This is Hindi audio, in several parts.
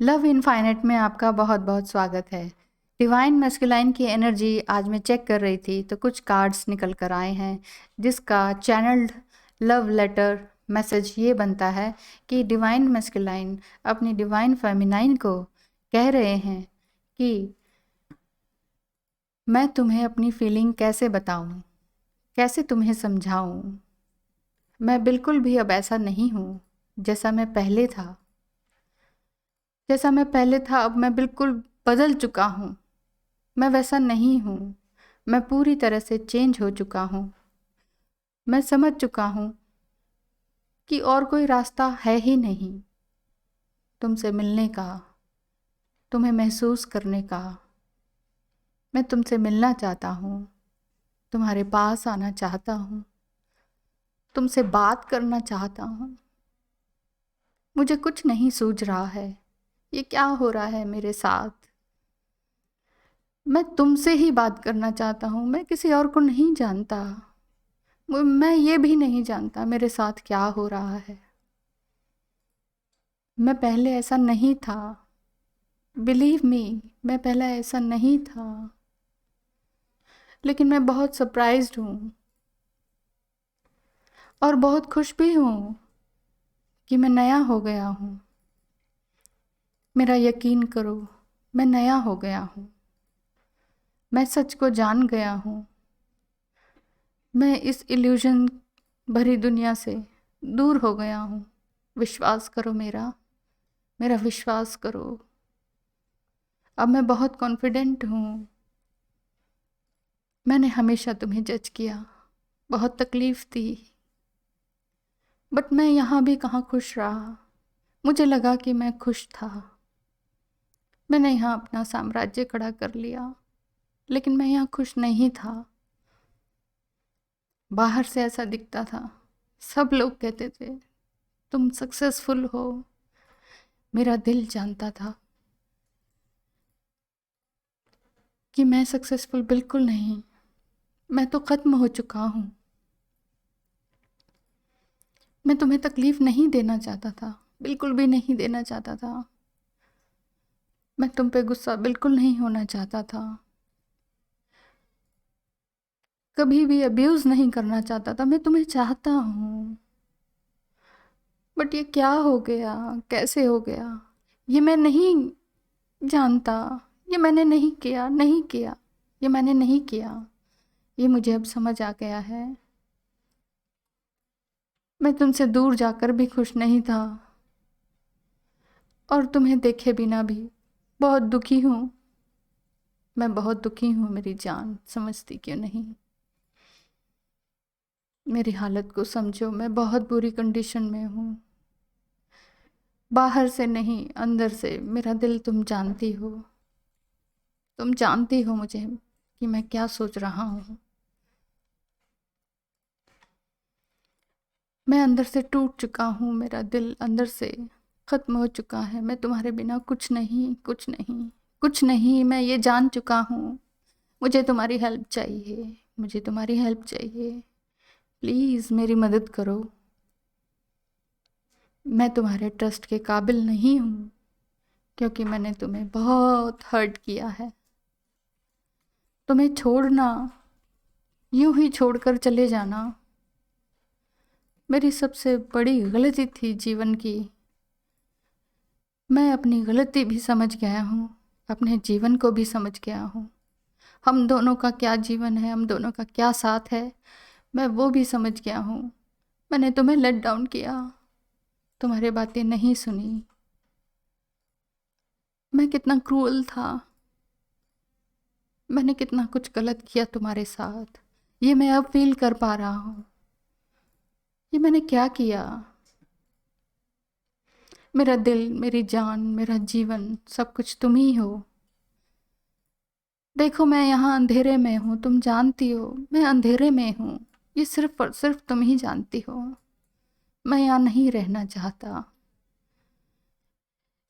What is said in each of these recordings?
लव इनफाइनाइट में आपका बहुत बहुत स्वागत है। डिवाइन मैस्कुलाइन की एनर्जी आज मैं चेक कर रही थी तो कुछ कार्ड्स निकल कर आए हैं जिसका चैनल्ड लव लेटर मैसेज ये बनता है कि डिवाइन मैस्कुलाइन अपनी डिवाइन फेमिनाइन को कह रहे हैं कि मैं तुम्हें अपनी फीलिंग कैसे बताऊं, कैसे तुम्हें समझाऊं। मैं बिल्कुल भी अब ऐसा नहीं हूँ जैसा मैं पहले था। जैसा मैं पहले था अब मैं बिल्कुल बदल चुका हूँ। मैं वैसा नहीं हूँ। मैं पूरी तरह से चेंज हो चुका हूँ। मैं समझ चुका हूँ कि और कोई रास्ता है ही नहीं तुमसे मिलने का, तुम्हें महसूस करने का। मैं तुमसे मिलना चाहता हूँ, तुम्हारे पास आना चाहता हूँ, तुमसे बात करना चाहता हूँ। मुझे कुछ नहीं सूझ रहा है, ये क्या हो रहा है मेरे साथ। मैं तुमसे ही बात करना चाहता हूँ, मैं किसी और को नहीं जानता। मैं ये भी नहीं जानता मेरे साथ क्या हो रहा है। मैं पहले ऐसा नहीं था। बिलीव मी, मैं पहले ऐसा नहीं था। लेकिन मैं बहुत सरप्राइज्ड हूँ और बहुत खुश भी हूँ कि मैं नया हो गया हूँ। मेरा यकीन करो, मैं नया हो गया हूँ। मैं सच को जान गया हूँ। मैं इस इल्यूजन भरी दुनिया से दूर हो गया हूँ। विश्वास करो मेरा, मेरा विश्वास करो। अब मैं बहुत कॉन्फिडेंट हूँ। मैंने हमेशा तुम्हें जज किया, बहुत तकलीफ दी, बट मैं यहाँ भी कहाँ खुश रहा। मुझे लगा कि मैं खुश था। मैंने यहाँ अपना साम्राज्य खड़ा कर लिया, लेकिन मैं यहाँ खुश नहीं था। बाहर से ऐसा दिखता था, सब लोग कहते थे तुम सक्सेसफुल हो। मेरा दिल जानता था कि मैं सक्सेसफुल बिल्कुल नहीं। मैं तो ख़त्म हो चुका हूँ। मैं तुम्हें तकलीफ़ नहीं देना चाहता था, बिल्कुल भी नहीं देना चाहता था। मैं तुम पे गुस्सा बिल्कुल नहीं होना चाहता था। कभी भी अब्यूज़ नहीं करना चाहता था। मैं तुम्हें चाहता हूँ, बट ये क्या हो गया, कैसे हो गया, ये मैं नहीं जानता। ये मैंने नहीं किया, नहीं किया, ये मैंने नहीं किया। ये मुझे अब समझ आ गया है। मैं तुमसे दूर जाकर भी खुश नहीं था और तुम्हें देखे बिना भी बहुत दुखी हूँ। मैं बहुत दुखी हूँ मेरी जान, समझती क्यों नहीं। मेरी हालत को समझो, मैं बहुत बुरी कंडीशन में हूँ। बाहर से नहीं, अंदर से मेरा दिल तुम जानती हो। तुम जानती हो मुझे कि मैं क्या सोच रहा हूँ। मैं अंदर से टूट चुका हूँ, मेरा दिल अंदर से ख़त्म हो चुका है। मैं तुम्हारे बिना कुछ नहीं, कुछ नहीं, कुछ नहीं। मैं ये जान चुका हूँ। मुझे तुम्हारी हेल्प चाहिए, मुझे तुम्हारी हेल्प चाहिए। प्लीज़ मेरी मदद करो। मैं तुम्हारे ट्रस्ट के काबिल नहीं हूँ, क्योंकि मैंने तुम्हें बहुत हर्ट किया है। तुम्हें छोड़ना, यूं ही छोड़कर चले जाना, मेरी सबसे बड़ी गलती थी जीवन की। मैं अपनी गलती भी समझ गया हूँ, अपने जीवन को भी समझ गया हूँ। हम दोनों का क्या जीवन है, हम दोनों का क्या साथ है, मैं वो भी समझ गया हूँ। मैंने तुम्हें लेट डाउन किया, तुम्हारी बातें नहीं सुनी। मैं कितना क्रूअल था। मैंने कितना कुछ गलत किया तुम्हारे साथ, ये मैं अब फील कर पा रहा हूँ। ये मैंने क्या किया। मेरा दिल, मेरी जान, मेरा जीवन, सब कुछ तुम ही हो। देखो मैं यहाँ अंधेरे में हूँ, तुम जानती हो मैं अंधेरे में हूँ। ये सिर्फ और सिर्फ तुम ही जानती हो। मैं यहाँ नहीं रहना चाहता।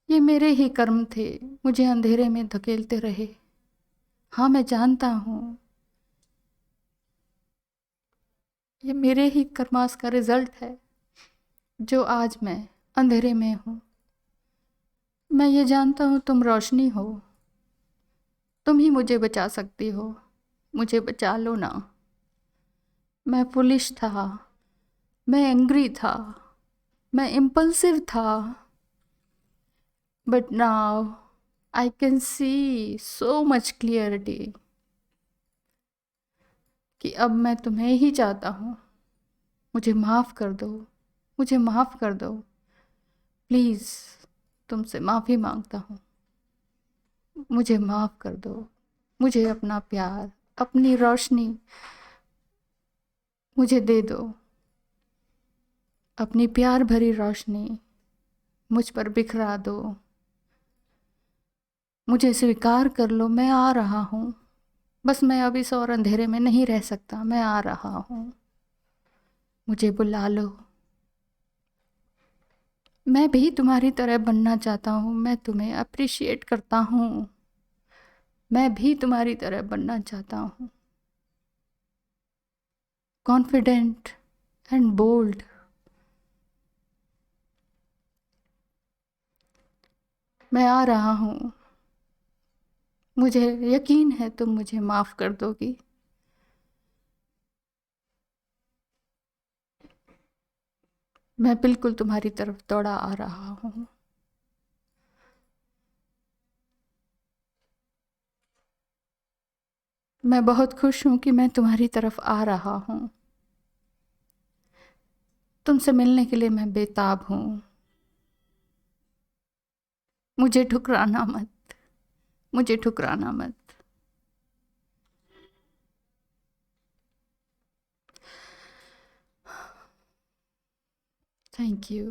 ये मेरे ही कर्म थे, मुझे अंधेरे में धकेलते रहे। हाँ मैं जानता हूँ, ये मेरे ही कर्मास का रिजल्ट है जो आज मैं अंधेरे में हूँ। मैं ये जानता हूँ तुम रोशनी हो, तुम ही मुझे बचा सकती हो, मुझे बचा लो ना। मैं फुलिश था, मैं एंग्री था, मैं इम्पल्सिव था, but now I can see so much clarity कि अब मैं तुम्हें ही चाहता हूँ। मुझे माफ़ कर दो, मुझे माफ़ कर दो, प्लीज़, तुमसे माफ़ी मांगता हूँ। मुझे माफ़ कर दो, मुझे अपना प्यार, अपनी रोशनी मुझे दे दो। अपनी प्यार भरी रोशनी मुझ पर बिखरा दो। मुझे स्वीकार कर लो, मैं आ रहा हूँ। बस मैं अब इस और अंधेरे में नहीं रह सकता, मैं आ रहा हूँ। मुझे बुला लो। मैं भी तुम्हारी तरह बनना चाहता हूँ, मैं तुम्हें अप्रिशिएट करता हूँ। मैं भी तुम्हारी तरह बनना चाहता हूँ, कॉन्फिडेंट एंड बोल्ड। मैं आ रहा हूँ। मुझे यकीन है तुम मुझे माफ़ कर दोगी। मैं बिल्कुल तुम्हारी तरफ दौड़ा आ रहा हूँ। मैं बहुत खुश हूँ कि मैं तुम्हारी तरफ आ रहा हूँ। तुमसे मिलने के लिए मैं बेताब हूँ। मुझे ठुकराना मत, मुझे ठुकराना मत। Thank you.